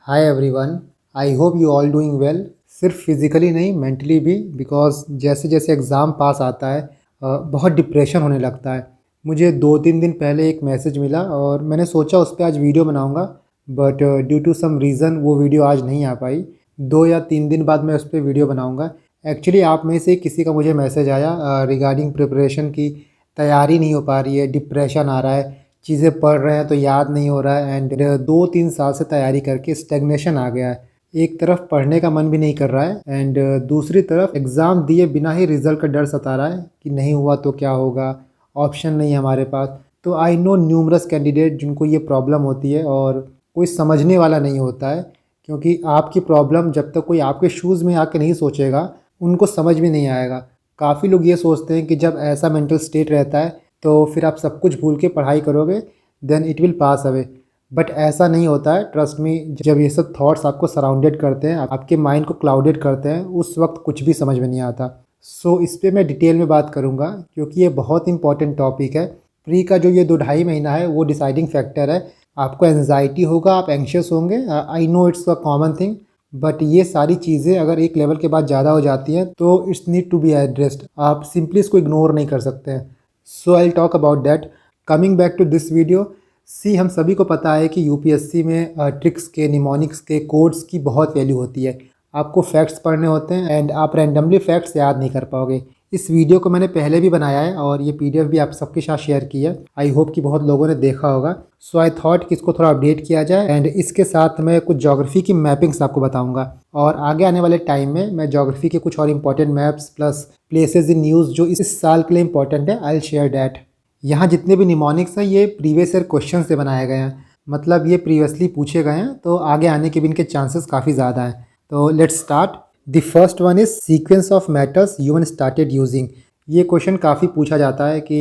Hi everyone, I hope you all doing well. सिर्फ physically नहीं, mentally भी, because जैसे जैसे एग्ज़ाम पास आता है बहुत डिप्रेशन होने लगता है। मुझे 2-3 दिन पहले एक मैसेज मिला और मैंने सोचा उस पर आज वीडियो बनाऊंगा, but due to some reason वो वीडियो आज नहीं आ पाई। 2 या 3 दिन बाद मैं उस पर वीडियो बनाऊंगा। एक्चुअली आप में से किसी का मुझे मैसेज आया रिगार्डिंग प्रिपरेशन की तैयारी नहीं हो पा रही है, डिप्रेशन आ रहा है, चीज़ें पढ़ रहे हैं तो याद नहीं हो रहा है एंड 2-3 साल से तैयारी करके स्टेग्नेशन आ गया है। एक तरफ पढ़ने का मन भी नहीं कर रहा है एंड दूसरी तरफ एग्ज़ाम दिए बिना ही रिज़ल्ट का डर सता रहा है कि नहीं हुआ तो क्या होगा, ऑप्शन नहीं है हमारे पास। तो आई नो न्यूमरस कैंडिडेट जिनको ये प्रॉब्लम होती है और कोई समझने वाला नहीं होता है, क्योंकि आपकी प्रॉब्लम जब तक कोई आपके शूज़ में आके नहीं सोचेगा उनको समझ में नहीं आएगा। काफ़ी लोग ये सोचते हैं कि जब ऐसा मेंटल स्टेट रहता है तो फिर आप सब कुछ भूल के पढ़ाई करोगे, then it will pass away. But ऐसा नहीं होता है, ट्रस्ट मी। जब ये सब थॉट्स आपको सराउंडेड करते हैं, आपके माइंड को क्लाउडेड करते हैं, उस वक्त कुछ भी समझ में नहीं आता। सो इस पे मैं डिटेल में बात करूँगा क्योंकि ये बहुत इंपॉर्टेंट टॉपिक है। प्री का जो ये 2-2.5 महीना है वो डिसाइडिंग फैक्टर है। आपको एनजाइटी होगा, आप एंशियस होंगे, I know it's a common thing, but ये सारी चीज़ें अगर एक लेवल के बाद ज़्यादा हो जाती हैं तो it's need to be addressed. आप सिंपली इसको इग्नोर नहीं कर सकते हैं। So I talk about that. Coming back to this video, see हम सभी को पता है कि यूपीएससी में ट्रिक्स के, निमोनिक्स के, कोड्स की बहुत वैल्यू होती है। आपको फैक्ट्स पढ़ने होते हैं एंड आप रैंडमली फैक्ट्स याद नहीं कर पाओगे। इस वीडियो को मैंने पहले भी बनाया है और ये पीडीएफ भी आप सबके साथ शेयर की है। आई होप कि बहुत लोगों ने देखा होगा। सो आई थॉट कि इसको थोड़ा अपडेट किया जाए एंड इसके साथ मैं कुछ ज्योग्राफी की मैपिंग्स आपको बताऊंगा और आगे आने वाले टाइम में मैं ज्योग्राफी के कुछ और important maps plus places in news जो इस साल के लिए इंपॉर्टेंट है, आई विल शेयर डैट। यहाँ जितने भी निमोनिक्स हैं ये प्रीवियस ईयर क्वेश्चन से बनाए गए हैं, मतलब ये प्रीवियसली पूछे गए हैं, तो आगे आने के भी इनके चांसेस काफ़ी ज़्यादा हैं। तो let's start. The first one is sequence of metals human started using. ये क्वेश्चन काफ़ी पूछा जाता है कि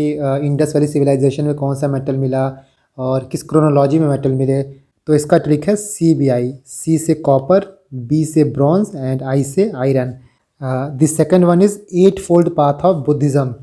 इंडस वैली सिविलाइजेशन में कौन सा मेटल मिला और किस क्रोनोलॉजी में मेटल मिले। तो इसका ट्रिक है CBI। सी से कॉपर, बी से ब्रॉन्ज एंड आई से iron. The second one is 8-fold path of Buddhism.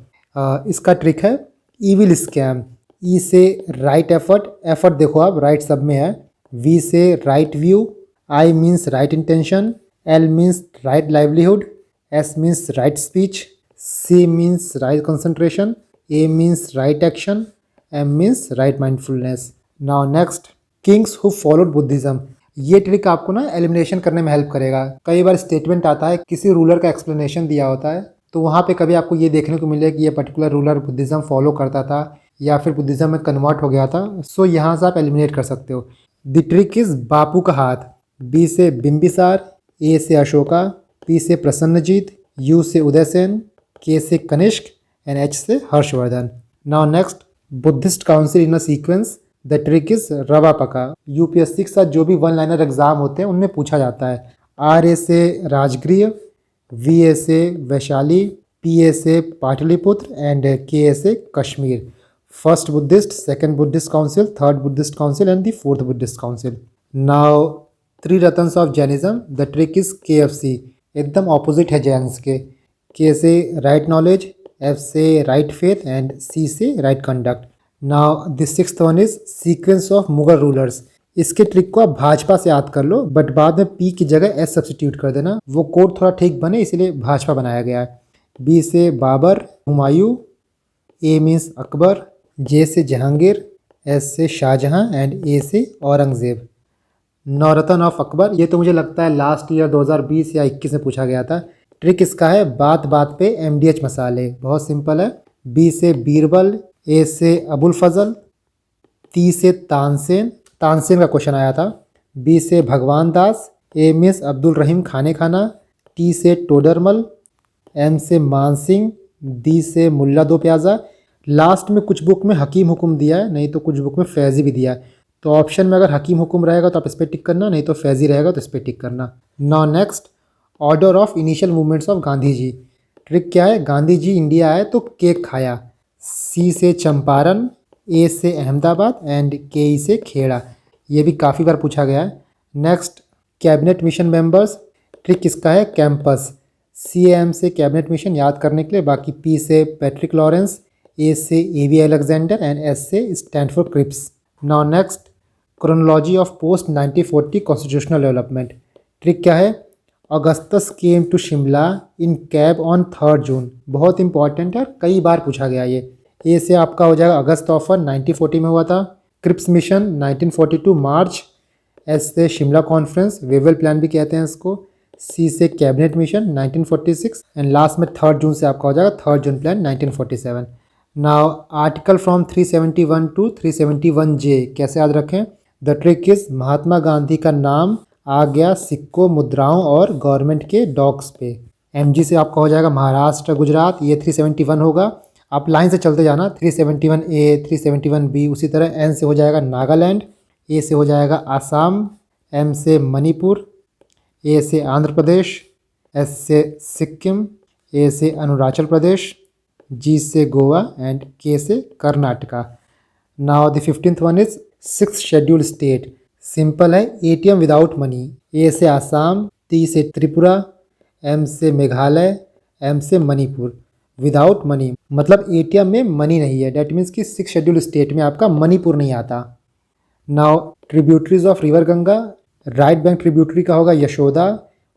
इसका ट्रिक है ईविल स्कैम। ई से राइट एफर्ट, एफर्ट देखो आप राइट सब में है। वी से right view, I means right intention, L means right livelihood, S means right speech, C means right concentration, A means right action, M means right mindfulness. Now next, kings who followed Buddhism. ये trick आपको ना elimination करने में help करेगा। कई बार statement आता है, किसी रूलर का एक्सप्लेनेशन दिया होता है, तो वहाँ पे कभी आपको ये देखने को मिले कि ये पर्टिकुलर रूलर बुद्धिज़्म फॉलो करता था या फिर बुद्धिज़्म में कन्वर्ट हो गया था। सो यहाँ से आप एलिमिनेट कर सकते हो। द ट्रिक इज़ बापू का हाथ। बी से बिम्बिसार, ए से अशोका, पी से प्रसन्नजीत, यू से उदयसेन, के से कनिष्क एंड एच से Harshvardhan. Now next, Buddhist council in a sequence. The trick is रवा पका। यूपीएससी के साथ जो भी वन लाइनर एग्जाम होते हैं उनमें पूछा जाता है। आर ए से राजगृह, वी ए से वैशाली, पी ए से पाटलिपुत्र एंड के ए से Kashmir. First Buddhist, second Buddhist council, third Buddhist council and the fourth Buddhist council. Now 3 रत्न्स of Jainism. The trick is KFC। एकदम ऑपोजिट है जैन्स के। के से right knowledge, F से right faith and C से right conduct. Now the sixth one is sequence of Mughal rulers. इसके trick को आप भाजपा से याद कर लो, बट बाद में पी की जगह एस सब्सिट्यूट कर देना, वो कोड थोड़ा ठीक बने इसलिए भाजपा बनाया गया है। बी से बाबर, हुमायूं, ए मीन्स अकबर, जे से जहांगीर, एस से शाहजहां एंड ए से औरंगजेब। नवरत्न ऑफ अकबर, ये तो मुझे लगता है लास्ट ईयर 2020 या 21 में पूछा गया था। ट्रिक इसका है बात बात पे MDH मसाले। बहुत सिंपल है। बी से बीरबल, ए से अबुल फजल, ती से तानसेन, तानसेन का क्वेश्चन आया था। बी से भगवान दास, ए मीन्स अब्दुल रहीम खाने खाना, टी से टोडरमल, एम से मान सिंह, डी से मुल्ला दो प्याजा। लास्ट में कुछ बुक में हकीम हुकुम दिया है, नहीं तो कुछ बुक में फैज़ी भी दिया है। तो ऑप्शन में अगर हकीम हुकुम रहेगा तो आप इस पर टिक करना, नहीं तो फैज़ी रहेगा तो इस पर टिक करना। Now next, order of initial movements of Gandhi ji. Trick क्या है, गांधी जी इंडिया आए तो केक खाया। सी से चंपारण, ए से अहमदाबाद एंड के ई से खेड़ा। ये भी काफ़ी बार पूछा गया है। Next, cabinet mission members. Trick किसका है, कैंपस। CAM से कैबिनेट मिशन याद करने के लिए, बाकी पी से पैट्रिक लॉरेंस, ए से AV अलेक्जेंडर एंड एस से Stanford Cripps. Now next, chronology of post 1940 constitutional development. Trick क्या है? Augustus came to Shimla in cab on 3 June. बहुत इंपॉर्टेंट है, कई बार पूछा गया ये। ए से आपका हो जाएगा अगस्त ऑफर 1940 में हुआ था। क्रिप्स मिशन 1942 मार्च। एस से शिमला कॉन्फ्रेंस, वेवल प्लान भी कहते हैं इसको। सी से कैबिनेट मिशन 1946 एंड लास्ट में 3 जून से आपका हो जाएगा 3 June plan 1947। Now article from 371 to 371 J कैसे याद रखें? The trick is Mahatma Gandhi का नाम आ गया सिक्कों, मुद्राओं और गवर्नमेंट के डॉक्स पे। एमजी से आपका हो जाएगा महाराष्ट्र, गुजरात, ये 371 होगा। आप लाइन से चलते जाना, 371 ए, 371 बी, उसी तरह एन से हो जाएगा नागालैंड, ए से हो जाएगा आसाम, एम से मणिपुर, ए से आंध्र प्रदेश, एस से सिक्किम, ए से अरुणाचल प्रदेश, जी से गोवा एंड के से Karnataka. Now the 15th one is 6th schedule state. Simple है, एटीएम विदाउट मनी। ए से आसाम, टी से त्रिपुरा, एम से मेघालय, एम से मणिपुर। विदाउट मनी मतलब एटीएम में मनी नहीं है, डेट मीन्स कि 6th शेड्यूल स्टेट में आपका मणिपुर नहीं आता। Now tributaries of river Ganga. Right bank tributary का होगा यशोदा,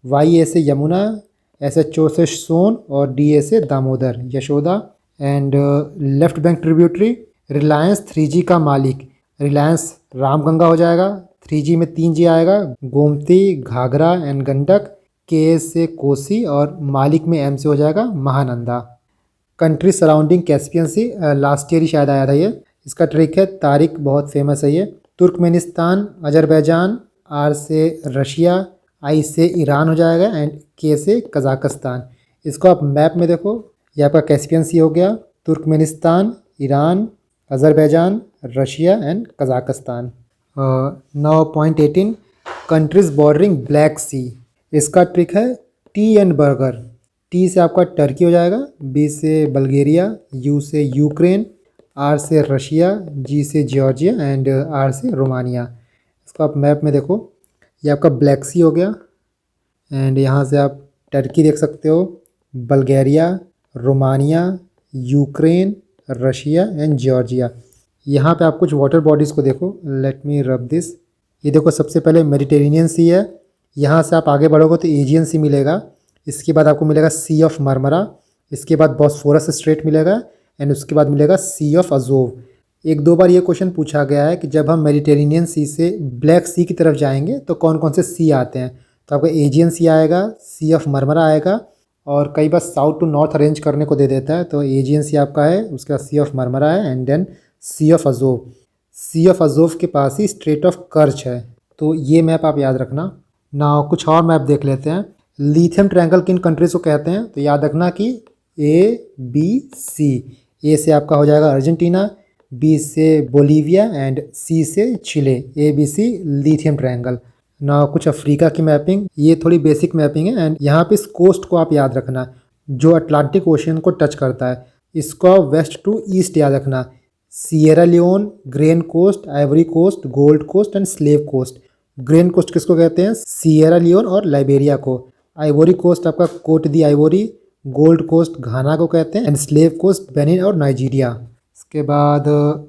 वाई ए से यमुना, एस एच ओ से सोन और डी ए से Damodar, Yashoda. And left bank tributary Reliance 3G का मालिक, रिलायंस रामगंगा हो जाएगा। 3G में 3G आएगा, गोमती, घाघरा एंड गंडक। के से कोसी और मालिक में एम से हो जाएगा महानंदा। कंट्री सराउंडिंग कैस्पियन सी, लास्ट ईयर ही शायद आया था ये। इसका ट्रिक है, तारीख बहुत फेमस है ये। तुर्कमेनिस्तान, अजरबैजान, आर से रशिया, आई से ईरान हो जाएगा एंड के से कजाकिस्तान। इसको आप मैप में देखो, ये आपका कैस्पियन सी हो गया। Turkmenistan, Iran, Azerbaijan, Russia and Kazakhstan. Now point 18, countries bordering Black Sea. इसका ट्रिक है टी एंड बर्गर। टी से आपका टर्की हो जाएगा, बी से बल्गेरिया, यू से यूक्रेन, आर से रशिया, जी से जॉर्जिया एंड आर से रोमानिया। इसको आप मैप में देखो, ये आपका ब्लैक सी हो गया एंड यहाँ से आप टर्की देख सकते हो, Bulgaria, Romania, Ukraine, Russia and Georgia. यहाँ पे आप कुछ वाटर बॉडीज़ को देखो, लेट मी रब दिस। ये देखो, सबसे पहले मेडिटेरेनियन सी है, यहाँ से आप आगे बढ़ोगे तो एजियन सी मिलेगा। इसके बाद आपको मिलेगा सी ऑफ मरमरा, इसके बाद बॉस्फोरस स्ट्रेट मिलेगा एंड उसके बाद मिलेगा सी ऑफ अजोव। 1-2 बार ये क्वेश्चन पूछा गया है कि जब हम मेडिटेरेनियन सी से ब्लैक सी की तरफ जाएंगे तो कौन कौन से सी आते हैं। तो आपका एजियन सी आएगा, सी ऑफ मरमरा आएगा और कई बार साउथ टू नॉर्थ अरेंज करने को दे देता है, तो एजियन सी आपका है, उसके बाद सी ऑफ मरमरा है and then sea of Azov. Sea of Azov के पास ही स्ट्रेट ऑफ कर्च है, तो ये मैप आप याद रखना। ना कुछ और मैप देख लेते हैं। लिथियम ट्रायंगल किन कंट्रीज़ को कहते हैं? तो याद रखना कि ए बी सी। ए से आपका हो जाएगा अर्जेंटीना, बी से बोलीविया एंड सी से Chile. A B C lithium triangle. ना कुछ अफ्रीका की मैपिंग, ये थोड़ी बेसिक मैपिंग है एंड यहाँ पे इस कोस्ट को आप याद रखना जो अटलांटिक ओशियन को टच करता है, इसको आप वेस्ट टू ईस्ट याद रखना। Sierra Leone, Grain Coast, Ivory Coast, Gold Coast and Slave Coast. Grain Coast किसको कहते हैं? सिएरा लियोन और लाइबेरिया को। आइवरी कोस्ट आपका Cote d'Ivoire, Gold Coast Ghana को कहते हैं एंड स्लेव कोस्ट बेनिन और नाइजीरिया। इसके बाद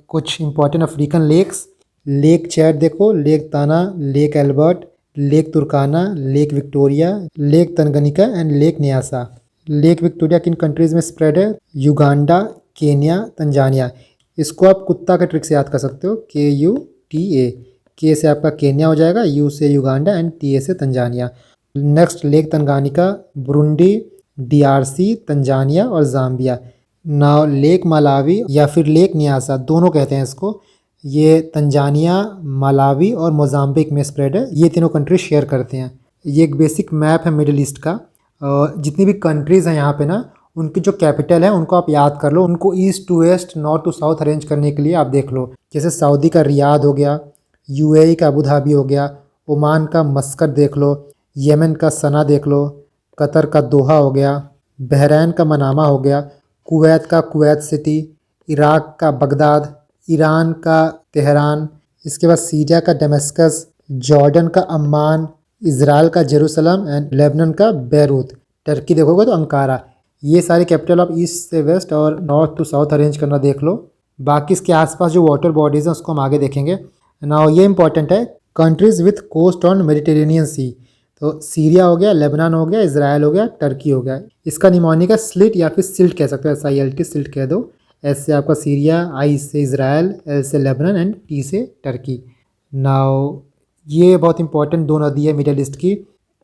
कुछ important African lakes. Lake Chad देखो, Lake Tana, Lake Albert, Lake Turkana, Lake Victoria, Lake Tanganyika and Lake Nyasa. Lake Victoria किन countries में स्प्रेड है? Uganda, Kenya, Tanzania. इसको आप कुत्ता के ट्रिक से याद कर सकते हो, KUTA। के से आपका केन्या हो जाएगा, यू से युगांडा एंड TA से Tanzania. Next lake Tanganyika, Burundi, DRC, Tanzania और जाम्बिया। नाउ लेक मालावी या फिर लेक न्यासा, दोनों कहते हैं इसको। ये तंजानिया, मालावी और मोजाम्बिक में स्प्रेड है, ये तीनों कंट्री शेयर करते हैं। ये एक बेसिक मैप है मिडिल ईस्ट का। जितनी भी कंट्रीज़ हैं यहाँ पे ना, उनकी जो कैपिटल है उनको आप याद कर लो, उनको east to west, north to south arrange करने के लिए आप देख लो। जैसे सऊदी का रियाद हो गया, UAE का अबू धाबी हो गया, ओमान का मस्कट देख लो, येमेन का सना देख लो, कतर का दोहा हो गया, बहरैन का मनामा हो गया, कुवैत का कुवैत सिटी, इराक का बगदाद, ईरान का तेहरान, इसके बाद सीरिया का दमिश्कस, जॉर्डन का अम्मान, इज़राइल का जेरूसलम एंड लेबनान का बैरूत। टर्की देखोगे तो अंकारा। ये सारी कैपिटल आप ईस्ट से वेस्ट और नॉर्थ टू साउथ अरेंज करना देख लो। बाकी इसके आसपास जो वाटर बॉडीज़ हैं उसको हम आगे देखेंगे। नाउ ये इंपॉर्टेंट है, countries with coast on Mediterranean Sea. तो सीरिया हो गया, लेबनान हो गया, इसराइल हो गया, टर्की हो गया। इसका निमोनिक है स्लिट या फिर सिल्ट कह सकते हो, SILT सिल्ट कह दो। एस से आपका सीरिया, आई से इसराइल, एल से लेबनान एंड टी से टर्की। नाउ ये बहुत इंपॉर्टेंट दो नदी है मिडल ईस्ट की,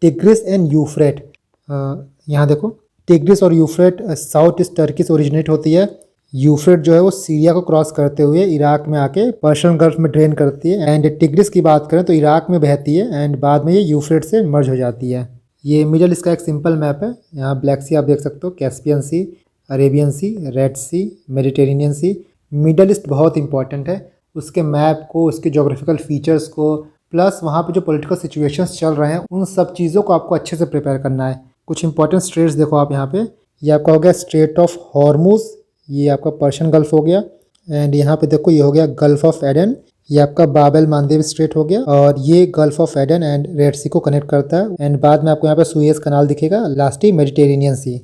टिग्रिस एंड यूफ्रेट। यहाँ देखो, टिग्रिस और यूफ्रेट साउथ ईस्ट टर्की से ओरिजिनेट होती है। यूफ्रेट जो है वो सीरिया को क्रॉस करते हुए इराक में आके पर्शियन गल्फ में ड्रेन करती है। एंड टिग्रिस की बात करें तो इराक में बहती है एंड बाद में ये यूफ्रेट से मर्ज हो जाती है। ये मिडल ईस्ट का एक सिंपल मैप है। यहाँ ब्लैक सी आप देख सकते हो, कैस्पियन सी, अरेबियन सी, रेड सी, मेडिटेरेनियन सी। मिडल ईस्ट बहुत इंपॉर्टेंट है, उसके मैप को, उसके जोग्राफिकल फीचर्स को, प्लस वहाँ पे जो पॉलिटिकल सिचुएशंस चल रहे हैं उन सब चीज़ों को आपको अच्छे से प्रिपेयर करना है। कुछ इंपॉर्टेंट स्ट्रेट्स देखो आप यहाँ पे, ये आपका हो गया स्ट्रेट ऑफ हॉर्मुज, ये आपका पर्शियन गल्फ हो गया। एंड यहाँ पे देखो ये हो गया गल्फ ऑफ एडन, ये आपका बाबेल मांदेब स्ट्रेट हो गया। और ये Gulf of Aden and Red Sea को कनेक्ट करता है। एंड बाद में आपको यहाँ पे सुएज कनाल दिखेगा, लास्ट ही मेडिटेरेनियन सी।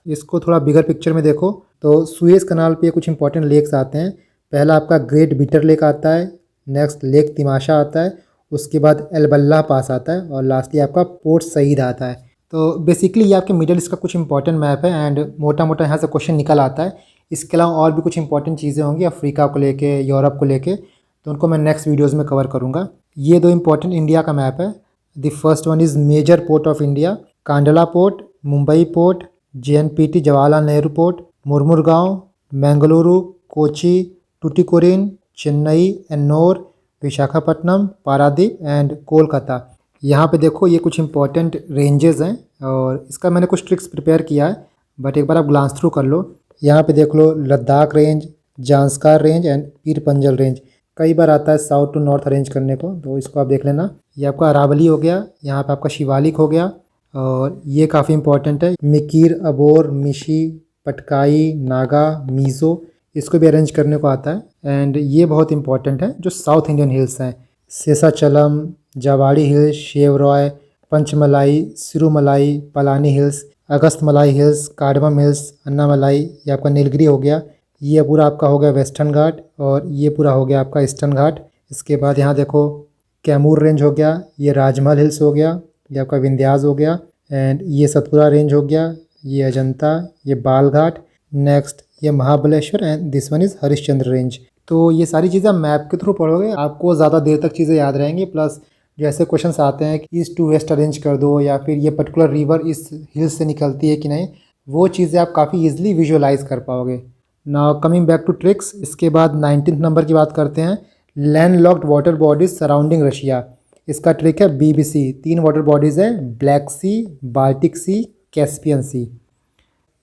इसको थोड़ा बिगर पिक्चर में देखो तो सुएज कनाल पे कुछ इंपॉर्टेंट लेक्स आते हैं। पहला आपका ग्रेट बीटर लेक आता है, नेक्स्ट लेक तिमाशा आता है, उसके बाद एलबल्ला पास आता है और लास्टली आपका पोर्ट सईद आता है। तो बेसिकली ये आपके मिडल ईस्ट का कुछ इंपॉर्टेंट मैप है एंड मोटा मोटा यहाँ से क्वेश्चन निकल आता है। इसके अलावा और भी कुछ इंपॉर्टेंट चीज़ें होंगी अफ्रीका को लेके, यूरोप को लेके, तो उनको मैं नेक्स्ट वीडियोज़ में कवर करूँगा। ये दो इंपॉर्टेंट इंडिया का मैप है। The first one is major port of India, Kandla port, Mumbai port, JNPT Jawaharlal Nehru port, Murmugao, Mangaluru, Kochi, Tuticorin, Chennai, Ennore, Visakhapatnam, Paradip and Kolkata. यहाँ पे देखो ये कुछ इंपॉर्टेंट रेंजेस हैं और इसका मैंने कुछ ट्रिक्स प्रिपेयर किया है, बट एक बार आप ग्लांस थ्रू कर लो। यहाँ पे देख लो Ladakh range, जांस्कार range and Pir Panjal range. कई बार आता है साउथ टू नॉर्थ अरेंज करने को, तो इसको आप देख लेना। ये आपका अरावली हो गया, यहाँ पे आपका शिवालिक हो गया और ये काफ़ी इंपॉर्टेंट है, मिकीर, अबोर, मिशी, पटकाई, नागा, मीज़ो, इसको भी अरेंज करने को आता है। एंड ये बहुत इंपॉर्टेंट है जो साउथ इंडियन हिल्स हैं, Seshachalam, Javadi hills, Shevaroy, Panchamalai, Sirumalai, Palani hills, Agasthyamalai hills, cardamom hills, Annamalai, ये आपका नीलगिरी हो गया। ये पूरा आपका हो गया वेस्टर्न घाट और ये पूरा हो गया आपका ईस्टर्न घाट। इसके बाद यहाँ देखो कैमूर रेंज हो गया, ये राजमहल हिल्स हो गया, ये आपका विंध्यास हो गया एंड ये सतपुरा रेंज हो गया, ये अजंता, ये बालघाट, नेक्स्ट ये Mahabaleshwar and this one is Harishchandra range. तो ये सारी चीज़ें आप मैप के थ्रू पढ़ोगे, आपको ज़्यादा देर तक चीज़ें याद रहेंगी। प्लस जैसे क्वेश्चंस आते हैं कि ईस्ट टू वेस्ट अरेंज कर दो या फिर ये पर्टिकुलर रिवर इस हिल्स से निकलती है कि नहीं, वो चीज़ें आप काफ़ी ईजिली विजुअलाइज कर पाओगे। Now coming back to tricks, इसके बाद 19th नंबर की बात करते हैं, landlocked water bodies surrounding Russia. इसका ट्रिक है BBC। 3 वाटर बॉडीज़ है, Black Sea, Baltic Sea, Caspian Sea.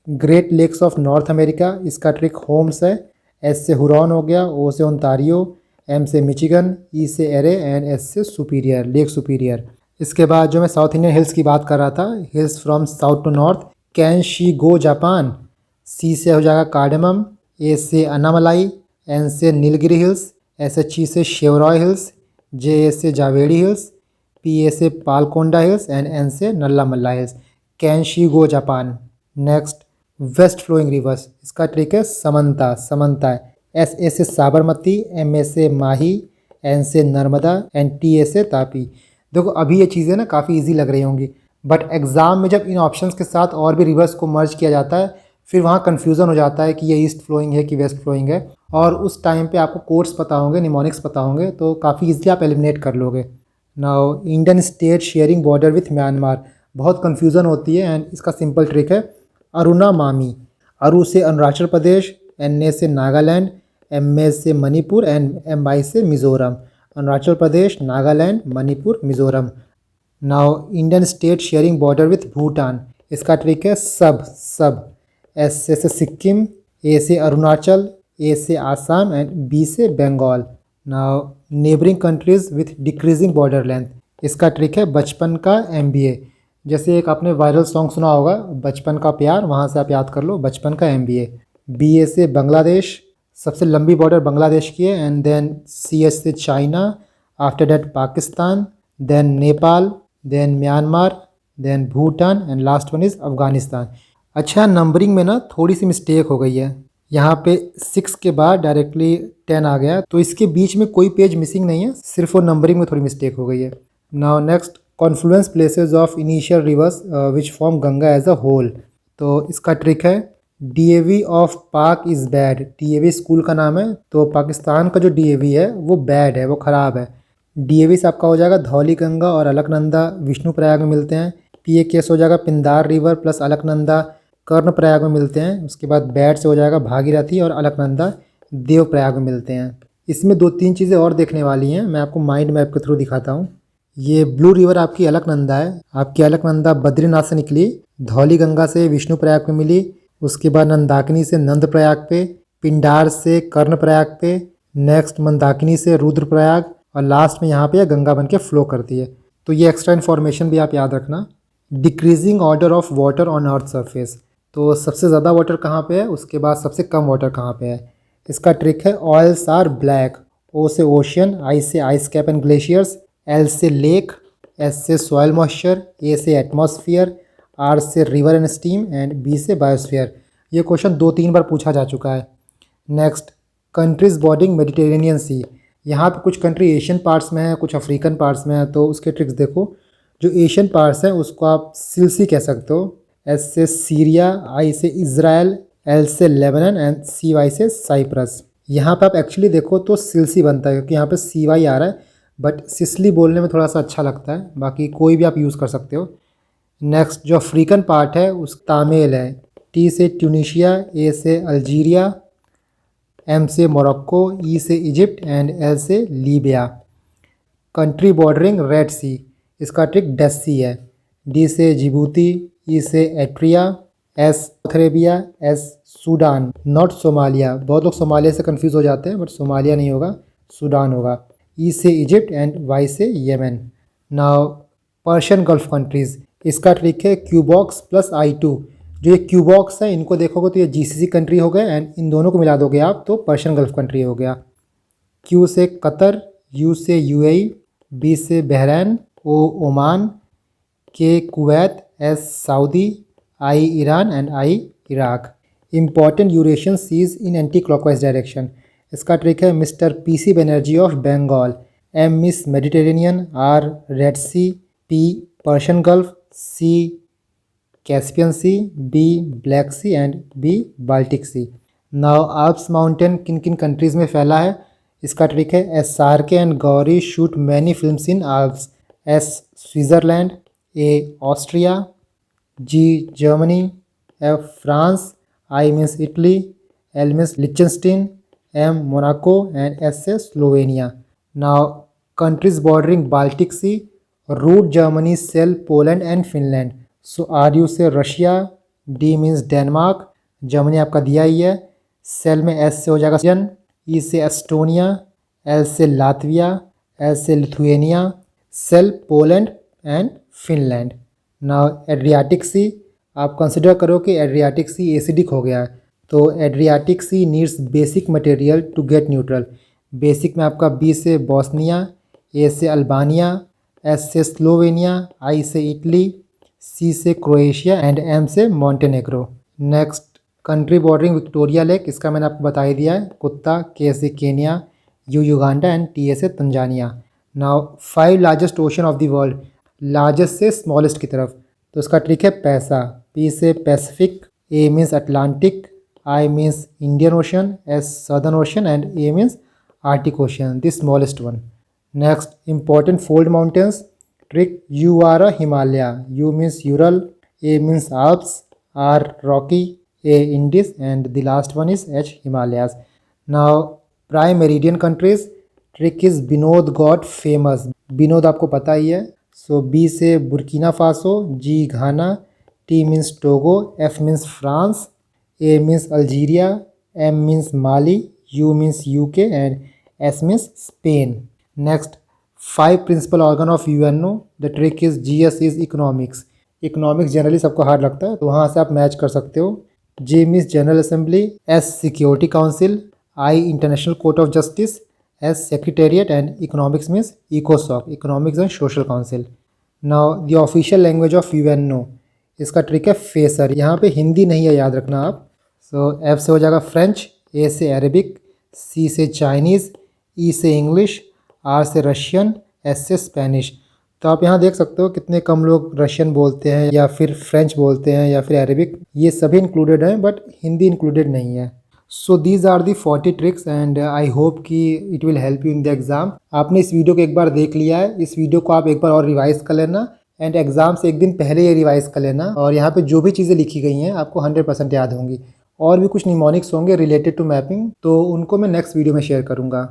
Great Lakes of North America, इसका ट्रिक होम्स है। S से हुरॉन हो गया, O से ओंटारियो, M से मिचिगन, E से एरे एंड S से सुपीरियर, लेक सुपीरियर। इसके बाद जो मैं साउथ इंडियन हिल्स की बात कर रहा था, hills from south to north, can she go Japan, C से हो जाएगा कार्डेमम, A से अन्नामलाई, N से नीलगिरी हिल्स, SHE से शेवरॉय हिल्स, JA से जावेड़ी हिल्स, PA से पालकोंडा हिल्स एंड N से Nallamala hills. Can she go Japan. Next west flowing rivers, इसका ट्रिक है समंता, समंता। SA से साबरमती, MA से माही, N से नर्मदा एंड TA से तापी। देखो अभी ये चीज़ें ना काफ़ी इजी लग रही होंगी, बट एग्ज़ाम में जब इन ऑप्शंस के साथ और भी रिवर्स को मर्ज किया जाता है फिर वहाँ कन्फ्यूज़न हो जाता है कि ये ईस्ट फ्लोइंग है कि वेस्ट फ्लोइंग है। और उस टाइम पे आपको कोड्स पता होंगे, निमोनिक्स पता होंगे, तो काफ़ी ईजिली आप एलिमिनेट कर लोगे। Now Indian state sharing border with Myanmar, बहुत कन्फ्यूज़न होती है एंड इसका सिंपल ट्रिक है अरुणा मामी। अरु से अरुणाचल प्रदेश, NA से नागालैंड, MA से मणिपुर एंड MI से Mizoram. Arunachal Pradesh, Nagaland, Manipur, Mizoram. Now Indian state sharing border with Bhutan, इसका ट्रिक है सब, सब। S से सिक्किम, A से अरुणाचल, A से आसाम एंड B से Bengal. Now neighbouring countries with decreasing border length, इसका ट्रिक है बचपन का MBA। जैसे एक आपने वायरल सॉन्ग सुना होगा बचपन का प्यार, वहाँ से आप याद कर लो बचपन का MBA। BA से बांग्लादेश, सबसे लंबी बॉर्डर बांग्लादेश की है एंड देन CS से China, after that Pakistan, then Nepal, then Myanmar, then Bhutan and last one is Afghanistan. अच्छा नंबरिंग में ना थोड़ी सी मिस्टेक हो गई है, यहाँ पे 6 के बाद डायरेक्टली 10 आ गया, तो इसके बीच में कोई पेज मिसिंग नहीं है, सिर्फ वो नंबरिंग में थोड़ी मिस्टेक हो गई है। Now next, confluence places of initial rivers which form Ganga as a whole. तो इसका ट्रिक है, DAV of Pak is bad. DAV school का नाम है, तो पाकिस्तान का जो डीएवी है वो बैड है, वो ख़राब है। डीएवी से आपका हो जाएगा धौली गंगा और अलकनंदा विष्णु प्रयाग में मिलते हैं। पीए केस हो जाएगा पिंदार रिवर प्लस अलकनंदा कर्ण प्रयाग में मिलते हैं। उसके बाद बैड से हो जाएगा भागीरथी और अलकनंदा देव प्रयाग में मिलते हैं। इसमें 2-3 चीज़ें और देखने वाली हैं, मैं आपको माइंड मैप के थ्रू दिखाता हूँ। ये ब्लू रिवर आपकी अलकनंदा है, आपकी अलकनंदा बद्रीनाथ से निकली, धौली गंगा से विष्णु प्रयाग पे मिली, उसके बाद नंदाकिनी से नंद प्रयाग पे, पिंडार से कर्ण प्रयाग पे, नेक्स्ट मंदाकिनी से रुद्र प्रयाग, और लास्ट में यहाँ पे गंगा बन के फ्लो करती है। तो ये एक्स्ट्रा इन्फॉर्मेशन भी आप याद रखना। Decreasing order of water on earth surface, तो सबसे ज़्यादा वाटर कहाँ पे है, उसके बाद सबसे कम वाटर कहाँ पे है। इसका ट्रिक है, ऑयल्स आर ब्लैक। ओ से ओशियन, आई से ice cap and glaciers, L से लेक, एस से सॉयल मॉइस्चर, ए से एटमॉस्फेयर, आर से river and steam and B से बायोस्फीयर। ये क्वेश्चन 2-3 बार पूछा जा चुका है। Next, countries bordering Mediterranean Sea. यहाँ पे कुछ कंट्री एशियन पार्ट्स में है, कुछ अफ्रीकन पार्ट्स में है, तो उसके ट्रिक्स देखो। जो एशियन पार्ट्स हैं उसको आप सिलसी कह सकते हो। एस से सीरिया, आई से इज़राइल, एल से लेबनान एंड सी वाई से साइप्रस। यहाँ पे आप एक्चुअली देखो तो सिलसी बनता है, क्योंकि यहाँ पे सी वाई आ रहा है, बट सिसली बोलने में थोड़ा सा अच्छा लगता है, बाकी कोई भी आप यूज़ कर सकते हो। नेक्स्ट, जो अफ्रीकन पार्ट है उस तामेल है। टी से ट्यूनीशिया, ए से अल्जीरिया, एम से मोरक्को, ई से इजिप्ट एंड एल से लीबिया। कंट्री बॉर्डरिंग रेड सी, इसका ट्रिक डेड सी है। डी से जिबूती, ई से atria, S Arabia, S Sudan, not Somalia. बहुत लोग सोमालिया से कंफ्यूज हो जाते हैं, बट सोमालिया नहीं होगा, सूडान होगा। ई से इजिप्ट एंड वाई से Yemen. Now Persian gulf countries, इसका ट्रिक है क्यूबॉक्स प्लस I2। जो ये क्यूबॉक्स है इनको देखोगे तो ये जीसीसी कंट्री हो गए, एंड इन दोनों को मिला दोगे आप तो पर्शियन गल्फ कंट्री हो गया। क्यू से कतर, यू से यूएई, बी से Bahrain, O Oman, K Kuwait, S Saudi, I Iran and I Iraq. Important duration seas in anticlockwise direction. इसका ट्रिक है mister PC Banerjee of Bengal, M miss Mediterranean, R Red Sea, P Persian Gulf, C Caspian Sea, B Black Sea and B Baltic Sea. Now Alps mountain किन किन countries में फैला है, इसका trick है, S सार्के and Gauri shoot many films in Alps, S Switzerland, A Austria, G Germany, F France, I means Italy, L means Liechtenstein, M Monaco and S से Slovenia. Now countries bordering Baltic Sea, root Germany, sale Poland and Finland. So R U से Russia, D means Denmark, Germany आपका दिया ही है, cell में S से हो जाएगा जन, ई से एस्टोनिया, एल से लातविया, एल से Lithuania, sale Poland and Finland. Now Adriatic Sea, आप कंसिडर करो कि एड्रियाटिक सी एसिडिक हो गया है, तो Adriatic Sea needs basic material to get neutral. Basic में आपका बी से बॉस्निया, ए से अल्बानिया, एस से स्लोवेनिया, आई से इटली, सी से क्रोएशिया एंड एम से Montenegro. Next, country bordering Victoria Lake, इसका मैंने आपको बता ही दिया है, कुत्ता, के से Kenya, U Uganda and T A से Tanzania. Now 5 largest ocean of the world, largest से स्मॉलेस्ट की तरफ, तो इसका ट्रिक है पैसा। पी से Pacific, A means Atlantic, I means Indian ocean, S Southern ocean and A means Arctic ocean, the smallest one. Next, important fold mountains trick, U R A Himalaya, U means Ural, A means Alps, R Rocky, A Andes and the last one is H Himalayas. Now prime meridian countries, trick is Vinod got famous. Vinod आपको पता ही है, so B से Burkina Faso, G Ghana, T means Togo, F means France, A means Algeria, M means Mali, U means UK and S means Spain. Next, 5 principal organ of UNO, the trick is GS is economics. Economics generally सबको hard लगता है, तो वहाँ से आप match कर सकते हो। J means general assembly, S security council, I international court of justice, S secretariat and economics means इकोसॉक, economics and social council. Now the official language of UNO, इसका ट्रिक है फेसर। यहाँ पे हिंदी नहीं है, याद रखना आप, सो एफ से हो जाएगा फ्रेंच, ए से अरेबिक, सी से चाइनीज़, ई से इंग्लिश, आर से रशियन, एस से स्पेनिश। तो आप यहाँ देख सकते हो कितने कम लोग रशियन बोलते हैं या फिर फ्रेंच बोलते हैं या फिर अरेबिक, ये सभी इंक्लूडेड हैं बट हिंदी इंक्लूडेड नहीं है। So these are the 40 tricks and I hope कि it will help you in the exam. आपने इस वीडियो को एक बार देख लिया है, इस वीडियो को आप एक बार और रिवाइज़ कर लेना एंड एग्ज़ाम से एक दिन पहले ये रिवाइज़ कर लेना, और यहाँ पे जो भी चीज़ें लिखी गई हैं आपको 100% याद होंगी। और भी कुछ निमोनिक्स होंगे रिलेटेड टू मैपिंग, तो उनको मैं नेक्स्ट वीडियो में शेयर करूँगा।